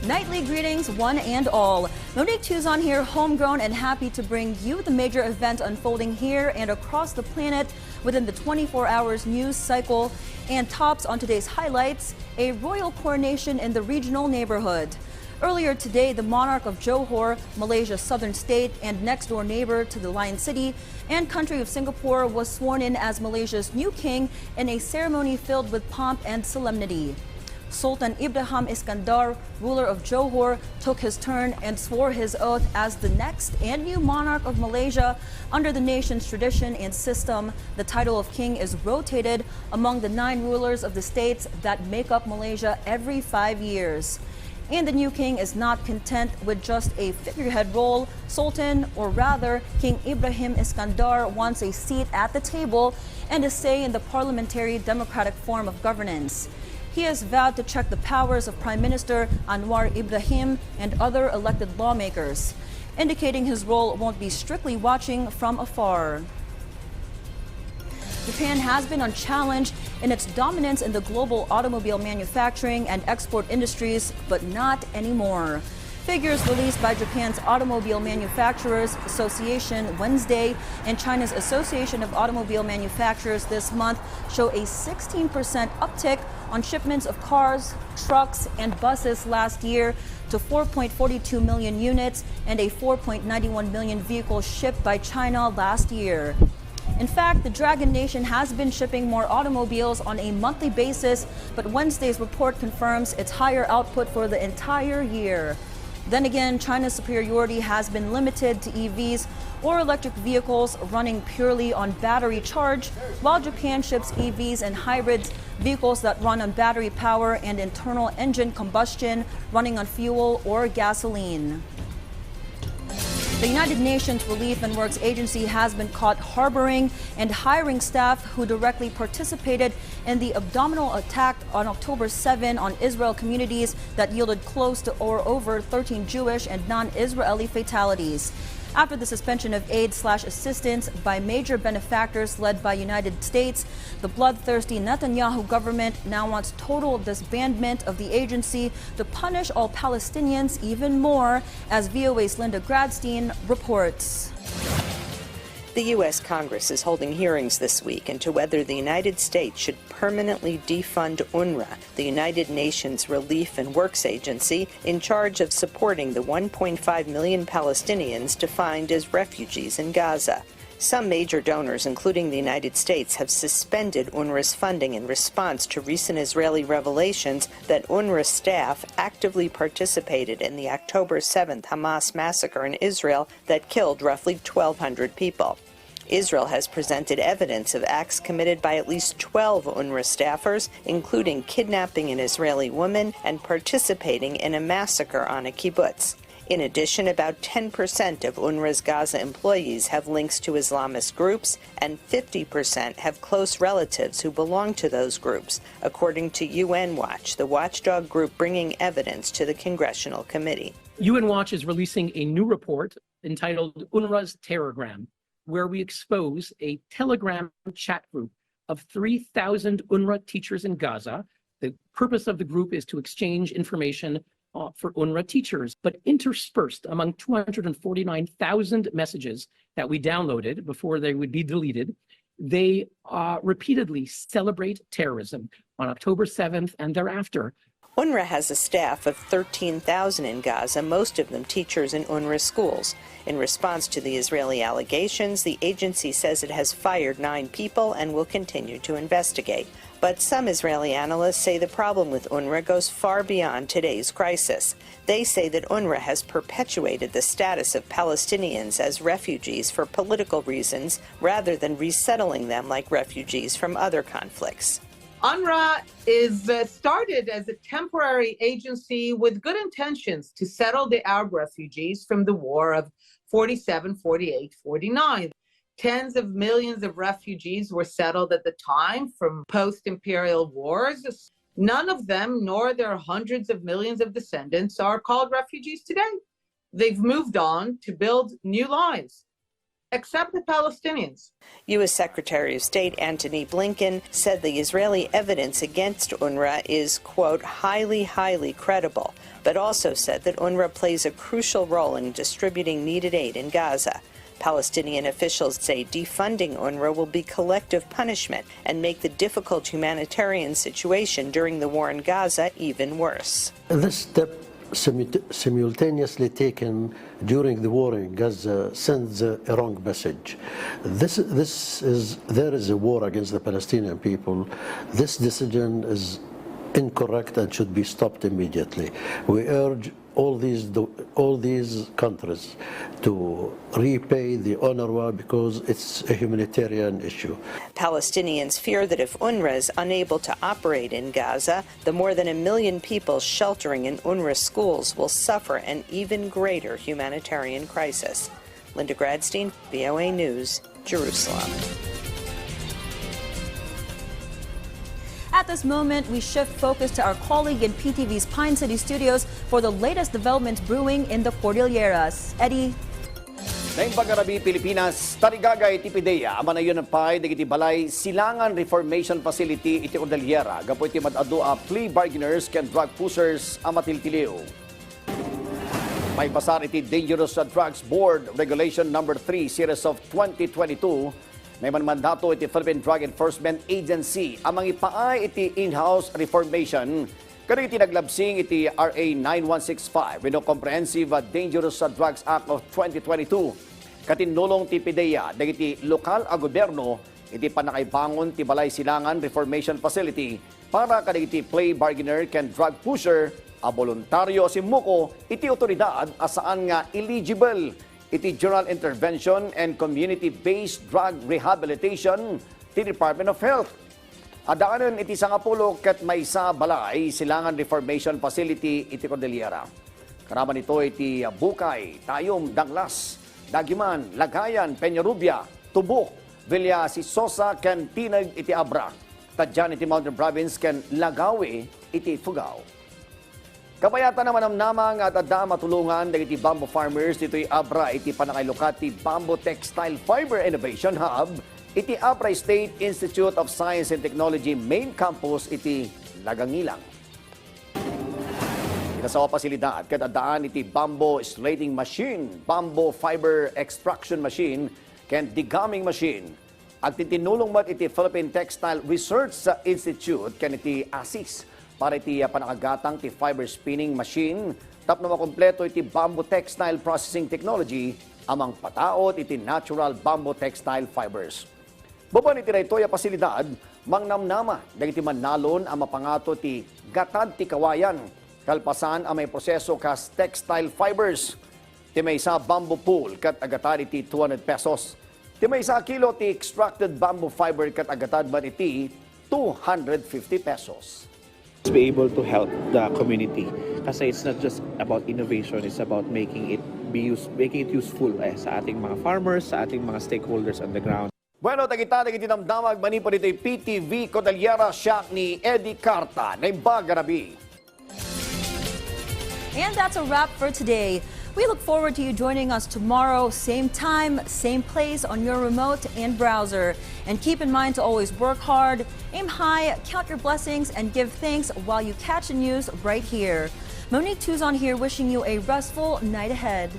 Nightly greetings, one and all. Monique Tuzon here, homegrown and happy to bring you the major event unfolding here and across the planet within the 24 hours news cycle. And tops on today's highlights, a royal coronation in the regional neighborhood. Earlier today, the monarch of Johor, Malaysia's southern state and next door neighbor to the Lion City and country of Singapore, was sworn in as Malaysia's new king in a ceremony filled with pomp and solemnity. Sultan Ibrahim Iskandar, ruler of Johor, took his turn and swore his oath as the next and new monarch of Malaysia. Under the nation's tradition and system, the title of king is rotated among the 9 rulers of the states that make up Malaysia every 5 years. And the new king is not content with just a figurehead role. Sultan, or rather King Ibrahim Iskandar, wants a seat at the table and a say in the parliamentary democratic form of governance. He has vowed to check the powers of Prime Minister Anwar Ibrahim and other elected lawmakers, indicating his role won't be strictly watching from afar. Japan has been unchallenged in its dominance in the global automobile manufacturing and export industries, but not anymore. Figures released by Japan's Automobile Manufacturers Association Wednesday and China's Association of Automobile Manufacturers this month show a 16% uptick on shipments of cars, trucks, and buses last year to 4.42 million units and a 4.91 million vehicles shipped by China last year. In fact, the Dragon Nation has been shipping more automobiles on a monthly basis, but Wednesday's report confirms its higher output for the entire year. Then again, China's superiority has been limited to EVs or electric vehicles running purely on battery charge, while Japan ships EVs and hybrids, vehicles that run on battery power and internal engine combustion running on fuel or gasoline. The United Nations Relief and Works Agency has been caught harboring and hiring staff who directly participated in the abdominal attack on October 7 on Israel communities that yielded close to or over 13 Jewish and non-Israeli fatalities. After the suspension of aid/assistance by major benefactors led by United States, the bloodthirsty Netanyahu government now wants total disbandment of the agency to punish all Palestinians even more, as VOA's Linda Gradstein reports. The U.S. Congress is holding hearings this week into whether the United States should permanently defund UNRWA, the United Nations Relief and Works Agency in charge of supporting the 1.5 million Palestinians defined as refugees in Gaza. Some major donors, including the United States, have suspended UNRWA's funding in response to recent Israeli revelations that UNRWA staff actively participated in the October 7th Hamas massacre in Israel that killed roughly 1,200 people. Israel has presented evidence of acts committed by at least 12 UNRWA staffers, including kidnapping an Israeli woman and participating in a massacre on a kibbutz. In addition, about 10% of UNRWA's Gaza employees have links to Islamist groups, and 50% have close relatives who belong to those groups, according to UN Watch, the watchdog group bringing evidence to the Congressional Committee. UN Watch is releasing a new report entitled UNRWA's Terrorgram, where we expose a Telegram chat group of 3,000 UNRWA teachers in Gaza. The purpose of the group is to exchange information for UNRWA teachers, but interspersed among 249,000 messages that we downloaded before they would be deleted, they repeatedly celebrate terrorism on October 7th and thereafter. UNRWA has a staff of 13,000 in Gaza, most of them teachers in UNRWA schools. In response to the Israeli allegations, the agency says it has fired 9 people and will continue to investigate. But some Israeli analysts say the problem with UNRWA goes far beyond today's crisis. They say that UNRWA has perpetuated the status of Palestinians as refugees for political reasons rather than resettling them like refugees from other conflicts. Un-Rah is started as a temporary agency with good intentions to settle the Arab refugees from the war of 47, 48, 49. Tens of millions of refugees were settled at the time from post-imperial wars. None of them, nor their hundreds of millions of descendants, are called refugees today. They've moved on to build new lives. except the Palestinians. U.S. Secretary of State Antony Blinken said the Israeli evidence against UNRWA is, quote, highly credible, but also said that UNRWA plays a crucial role in distributing needed aid in Gaza. Palestinian officials say defunding UNRWA will be collective punishment and make the difficult humanitarian situation during the war in Gaza even worse. This step simultaneously taken during the war in Gaza sends a wrong message. There is a war against the Palestinian people. This decision is incorrect and should be stopped immediately. We urge all these countries to repay the UNRWA because it's a humanitarian issue. Palestinians fear that if UNRWA is unable to operate in Gaza, the more than 1 million people sheltering in UNRWA schools will suffer an even greater humanitarian crisis. Linda Gradstein, VOA News, Jerusalem. At this moment, we shift focus to our colleague in PTV's Pine City studios for the latest developments brewing in the Cordilleras. Eddie? Naing pagarabi Pilipinas, tarigagay iti PDEA, amanayon ng pay, digiti balay-silangan reformation facility iti Cordillera, gapo iti madado a plea bargainers ken drug pushers amatiltiliw. May basar iti Dangerous Drugs Board Regulation No. 3 Series of 2022, may mandato iti Philippine Drug Enforcement Agency amang ipaay iti in-house reformation kaya iti naglabsing iti RA 9165 with no Comprehensive Dangerous Drugs Act of 2022. Katinulong ti PDEA dagiti lokal a gobyerno iti panakaibangon ti balay-silangan reformation facility para kadagiti plea bargainer ken drug pusher a voluntaryo simuko iti otoridad asaan nga eligible iti General Intervention and Community-Based Drug Rehabilitation ti Department of Health. Adaanan iti sangapulo ket maysa balay silangan reformation facility iti Cordillera. Karaman ito iti Bukay, Tayom, Danglas, Dagiman, Lagayan, Peñarubia, Tubok, Villa Sisosa ken Tinag iti Abra. Tadyan iti Mountain Province ken Lagawi iti Fugao. Kabayatan naman ang namang at adda matulungan ng iti bamboo farmers dito'y Abra iti panakailukat ti Bamboo Textile Fiber Innovation Hub iti Abra State Institute of Science and Technology Main Campus iti Lagangilang. Inasawa pasilidad ket addaan iti bamboo slating machine, bamboo fiber extraction machine ken degumming machine. Agtitinulong mat iti Philippine Textile Research Institute ken iti ASIS para iti panakagatang ti fiber spinning machine tapno makompleto iti bamboo textile processing technology amang pataot iti natural bamboo textile fibers. Baban iti daytoy a pasilidad mangnamnama dagiti mannalon ang mapangato ti gatad ti kawayan kalpasan ang may proseso kas textile fibers. Ti maysa bamboo pool kat agatad iti 200 pesos. Ti maysa kilo ti extracted bamboo fiber kat agatad man iti 250 pesos. Be able to help the community kasi it's not just about innovation, it's about making it useful sa ating mga farmers, sa ating mga stakeholders on the ground. Bueno, tagita damdamag mani po dito PTV Cordillera siya ni Eddie Carta na Bagarabi. And that's a wrap for today. We look forward to you joining us tomorrow, same time, same place on your remote and browser. And keep in mind to always work hard, aim high, count your blessings, and give thanks while you catch the news right here. Monique Tuzon here wishing you a restful night ahead.